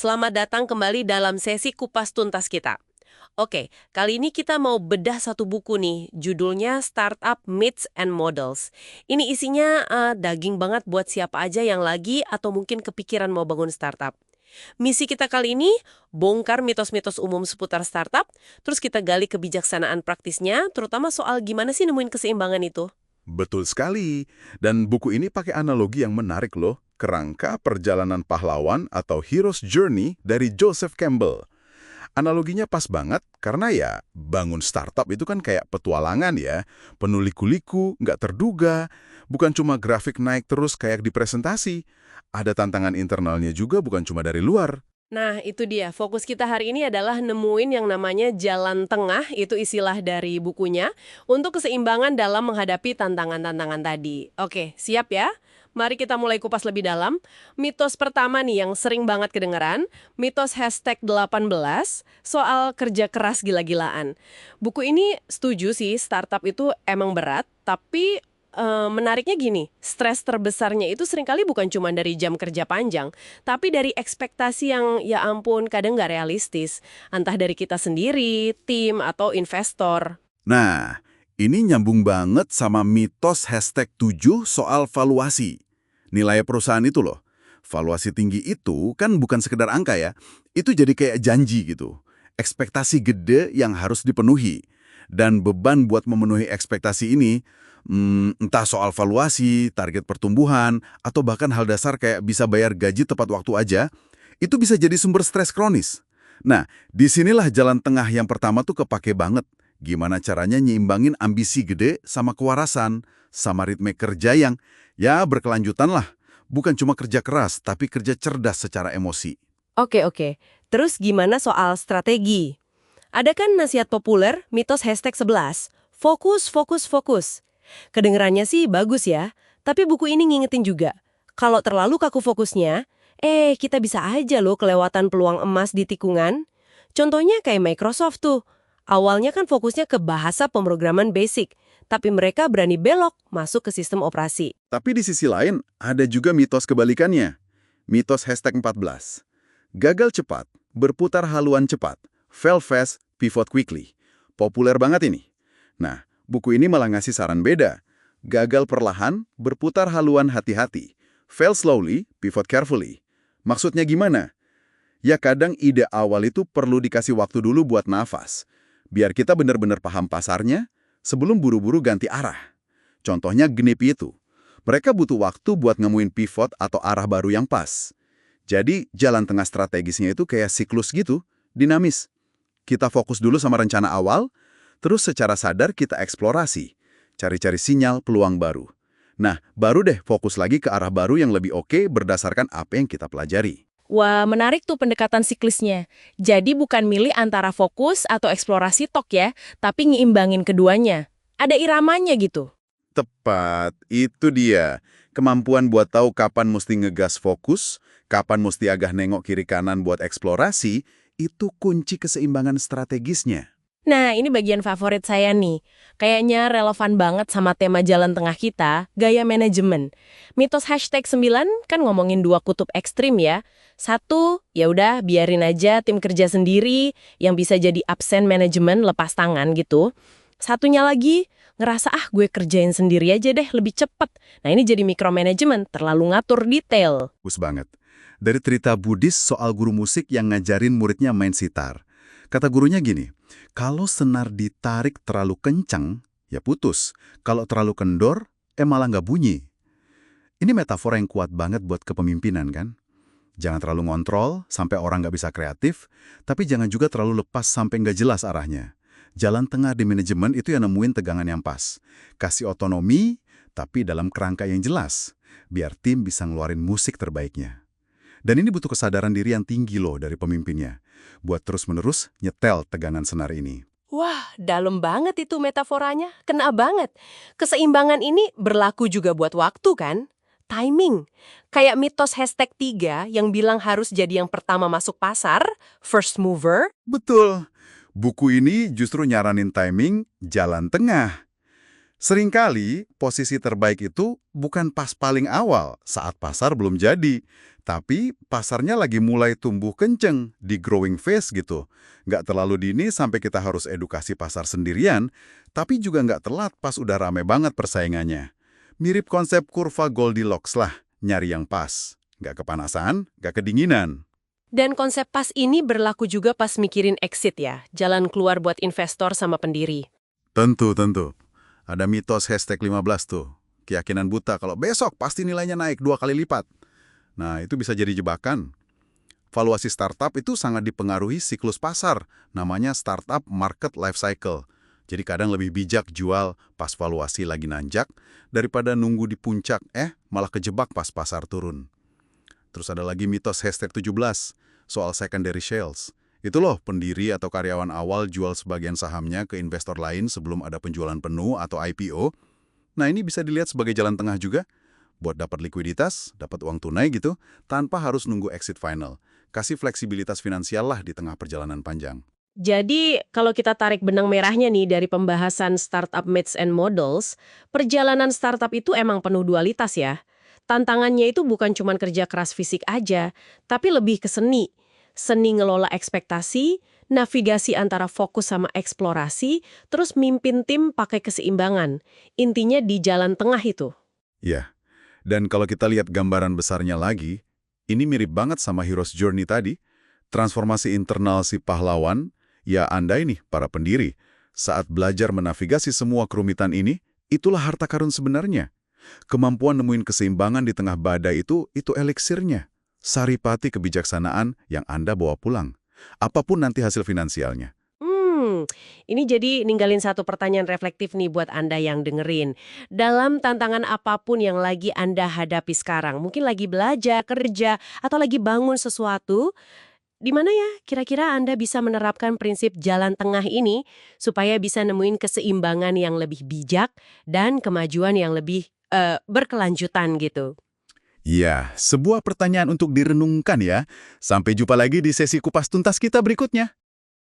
Selamat datang kembali dalam sesi kupas tuntas kita. Oke, kali ini kita mau bedah satu buku nih, judulnya Startup Myths and Models. Ini isinya daging banget buat siapa aja yang lagi atau mungkin kepikiran mau bangun startup. Misi kita kali ini, bongkar mitos-mitos umum seputar startup, terus kita gali kebijaksanaan praktisnya, terutama soal gimana sih nemuin keseimbangan itu. Betul sekali. Dan buku ini pakai analogi yang menarik loh. Kerangka perjalanan pahlawan atau Hero's Journey dari Joseph Campbell. Analoginya pas banget karena ya bangun startup itu kan kayak petualangan ya. Penuh liku-liku, nggak terduga. Bukan cuma grafik naik terus kayak di presentasi. Ada tantangan internalnya juga bukan cuma dari luar. Nah, itu dia. Fokus kita hari ini adalah nemuin yang namanya jalan tengah, itu istilah dari bukunya, untuk keseimbangan dalam menghadapi tantangan-tantangan tadi. Oke, siap ya? Mari kita mulai kupas lebih dalam. Mitos pertama nih yang sering banget kedengeran, mitos #18 soal kerja keras gila-gilaan. Buku ini setuju sih, startup itu emang berat, tapi menariknya gini, stres terbesarnya itu seringkali bukan cuma dari jam kerja panjang, tapi dari ekspektasi yang ya ampun kadang nggak realistis, entah dari kita sendiri, tim, atau investor. Nah, ini nyambung banget sama mitos #7 soal valuasi. Nilai perusahaan itu loh. Valuasi tinggi itu kan bukan sekedar angka ya. Itu jadi kayak janji gitu. Ekspektasi gede yang harus dipenuhi. Dan beban buat memenuhi ekspektasi ini, entah soal valuasi, target pertumbuhan, atau bahkan hal dasar kayak bisa bayar gaji tepat waktu aja, itu bisa jadi sumber stres kronis. Nah, disinilah jalan tengah yang pertama tuh kepake banget. Gimana caranya nyimbangin ambisi gede sama kewarasan, sama ritme kerja yang ya berkelanjutan lah. Bukan cuma kerja keras, tapi kerja cerdas secara emosi. Oke. Terus gimana soal strategi? Ada kan nasihat populer, mitos #11, fokus, fokus, fokus. Kedengerannya sih bagus ya, tapi buku ini ngingetin juga, kalau terlalu kaku fokusnya, kita bisa aja loh kelewatan peluang emas di tikungan. Contohnya kayak Microsoft tuh. Awalnya kan fokusnya ke bahasa pemrograman basic, tapi mereka berani belok masuk ke sistem operasi. Tapi di sisi lain, ada juga mitos kebalikannya. Mitos #14. Gagal cepat, berputar haluan cepat, fail fast, pivot quickly. Populer banget ini. Nah, buku ini malah ngasih saran beda. Gagal perlahan, berputar haluan hati-hati. Fail slowly, pivot carefully. Maksudnya gimana? Ya kadang ide awal itu perlu dikasih waktu dulu buat nafas. Biar kita benar-benar paham pasarnya, sebelum buru-buru ganti arah. Contohnya Gnipi itu. Mereka butuh waktu buat nemuin pivot atau arah baru yang pas. Jadi, jalan tengah strategisnya itu kayak siklus gitu, dinamis. Kita fokus dulu sama rencana awal, terus secara sadar kita eksplorasi, cari-cari sinyal peluang baru. Nah, baru deh fokus lagi ke arah baru yang lebih oke berdasarkan apa yang kita pelajari. Wah, menarik tuh pendekatan siklisnya. Jadi bukan milih antara fokus atau eksplorasi tok ya, tapi ngeimbangin keduanya. Ada iramanya gitu. Tepat, itu dia. Kemampuan buat tahu kapan mesti ngegas fokus, kapan mesti agak nengok kiri kanan buat eksplorasi, itu kunci keseimbangan strategisnya. Nah, ini bagian favorit saya nih. Kayaknya relevan banget sama tema jalan tengah kita, gaya manajemen. Mitos #9 kan ngomongin dua kutub ekstrim ya. Satu, ya udah biarin aja tim kerja sendiri yang bisa jadi absen manajemen lepas tangan gitu. Satunya lagi, ngerasa gue kerjain sendiri aja deh lebih cepet. Nah ini jadi micromanagement, terlalu ngatur detail. Bagus banget. Dari cerita Buddhis soal guru musik yang ngajarin muridnya main sitar. Kata gurunya gini, kalau senar ditarik terlalu kencang, ya putus. Kalau terlalu kendor, malah nggak bunyi. Ini metafora yang kuat banget buat kepemimpinan kan? Jangan terlalu ngontrol sampai orang nggak bisa kreatif, tapi jangan juga terlalu lepas sampai nggak jelas arahnya. Jalan tengah di manajemen itu yang nemuin tegangan yang pas. Kasih otonomi, tapi dalam kerangka yang jelas. Biar tim bisa ngeluarin musik terbaiknya. Dan ini butuh kesadaran diri yang tinggi loh dari pemimpinnya. Buat terus-menerus nyetel tegangan senar ini. Wah, dalam banget itu metaforanya, kena banget. Keseimbangan ini berlaku juga buat waktu kan? Timing. Kayak mitos #3 yang bilang harus jadi yang pertama masuk pasar, first mover. Betul. Buku ini justru nyaranin timing jalan tengah. Seringkali posisi terbaik itu bukan pas paling awal saat pasar belum jadi, tapi pasarnya lagi mulai tumbuh kenceng di growing phase gitu. Nggak terlalu dini sampai kita harus edukasi pasar sendirian, tapi juga nggak telat pas udah rame banget persaingannya. Mirip konsep kurva Goldilocks lah, nyari yang pas. Nggak kepanasan, nggak kedinginan. Dan konsep pas ini berlaku juga pas mikirin exit ya, jalan keluar buat investor sama pendiri. Tentu, tentu. Ada mitos hashtag 15 tuh. Keyakinan buta kalau besok pasti nilainya naik 2 kali lipat. Nah, itu bisa jadi jebakan. Valuasi startup itu sangat dipengaruhi siklus pasar, namanya startup market life cycle. Jadi kadang lebih bijak jual pas valuasi lagi nanjak, daripada nunggu di puncak, malah kejebak pas pasar turun. Terus ada lagi mitos hashtag 17, soal secondary sales. Itu loh, pendiri atau karyawan awal jual sebagian sahamnya ke investor lain sebelum ada penjualan penuh atau IPO. Nah, ini bisa dilihat sebagai jalan tengah juga, buat dapat likuiditas, dapat uang tunai gitu, tanpa harus nunggu exit final. Kasih fleksibilitas finansial lah di tengah perjalanan panjang. Jadi, kalau kita tarik benang merahnya nih dari pembahasan startup myths and models, perjalanan startup itu emang penuh dualitas ya. Tantangannya itu bukan cuma kerja keras fisik aja, tapi lebih ke seni. Seni ngelola ekspektasi, navigasi antara fokus sama eksplorasi, terus mimpin tim pakai keseimbangan. Intinya di jalan tengah itu. Ya, dan kalau kita lihat gambaran besarnya lagi, ini mirip banget sama Hero's Journey tadi. Transformasi internal si pahlawan, ya Anda ini, para pendiri. Saat belajar menavigasi semua kerumitan ini, itulah harta karun sebenarnya. Kemampuan nemuin keseimbangan di tengah badai itu eliksirnya. Saripati kebijaksanaan yang Anda bawa pulang. Apapun nanti hasil finansialnya. Ini jadi ninggalin satu pertanyaan reflektif nih buat Anda yang dengerin. Dalam tantangan apapun yang lagi Anda hadapi sekarang, mungkin lagi belajar, kerja, atau lagi bangun sesuatu, di mana ya kira-kira Anda bisa menerapkan prinsip jalan tengah ini supaya bisa nemuin keseimbangan yang lebih bijak dan kemajuan yang lebih berkelanjutan gitu. Ya, sebuah pertanyaan untuk direnungkan ya. Sampai jumpa lagi di sesi kupas tuntas kita berikutnya.